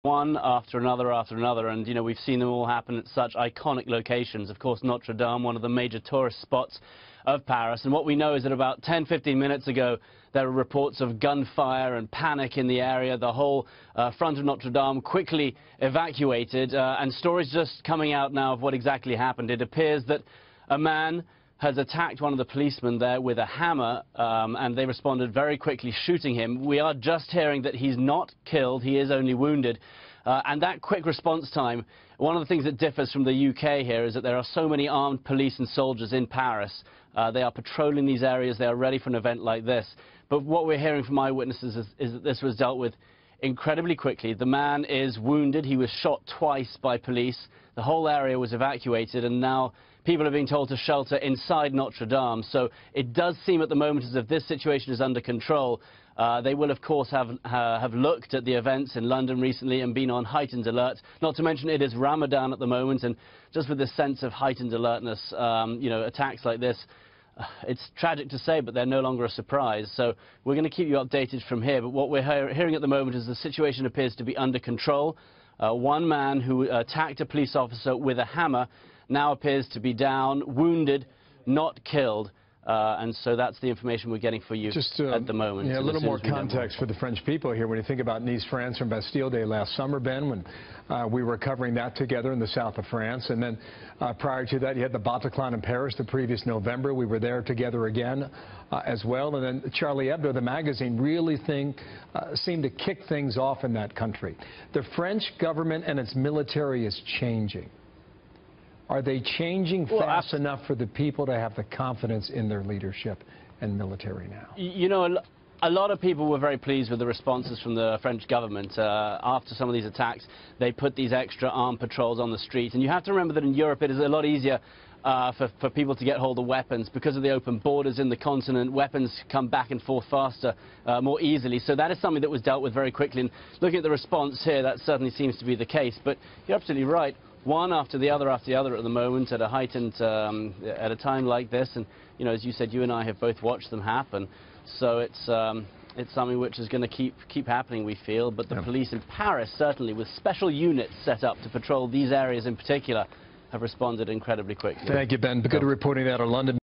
One after another, and we've seen them all happen at such iconic locations. Of course, Notre Dame, one of the major tourist spots of Paris. And what we know is that about 10-15 minutes ago, there were reports of gunfire and panic in the area. The whole front of Notre Dame quickly evacuated, and stories just coming out now of what exactly happened. It appears that a man has attacked one of the policemen there with a hammer, and they responded very quickly, shooting him. We are just hearing that he's not killed, he is only wounded. And that quick response time, one of the things that differs from the UK here is that there are so many armed police and soldiers in Paris. They are patrolling these areas, they are ready for an event like this. But what we're hearing from eyewitnesses is that this was dealt with incredibly quickly. The man is wounded, he was shot twice by police, the whole area was evacuated, and now people are being told to shelter inside Notre Dame. So it does seem at the moment as if this situation is under control. They will, of course, have looked at the events in London recently and been on heightened alert. Not to mention it is Ramadan at the moment, and just with this sense of heightened alertness, attacks like this, it's tragic to say, but they're no longer a surprise. So we're going to keep you updated from here. But what we're hearing at the moment is the situation appears to be under control. One man who attacked a police officer with a hammer now appears to be down, wounded, not killed. And so that's the information we're getting for you at the moment. Yeah, a little more context for the French people here. When you think about Nice, France, from Bastille Day last summer, Ben, when we were covering that together in the south of France. And then prior to that, you had the Bataclan in Paris the previous November. We were there together again as well. And then Charlie Hebdo, the magazine, really seemed to kick things off in that country. The French government and its military is changing. Are they changing fast enough for the people to have the confidence in their leadership and military now? A lot of people were very pleased with the responses from the French government. After some of these attacks, they put these extra armed patrols on the street. And you have to remember that in Europe it is a lot easier for people to get hold of weapons. Because of the open borders in the continent, weapons come back and forth faster, more easily. So that is something that was dealt with very quickly. And looking at the response here, that certainly seems to be the case. But you're absolutely right. One after the other at the moment at a heightened, at a time like this. And, as you said, you and I have both watched them happen. So it's something which is going to keep happening, we feel. But the police in Paris, certainly, with special units set up to patrol these areas in particular, have responded incredibly quickly. Thank you, Ben. Good reporting that out of London.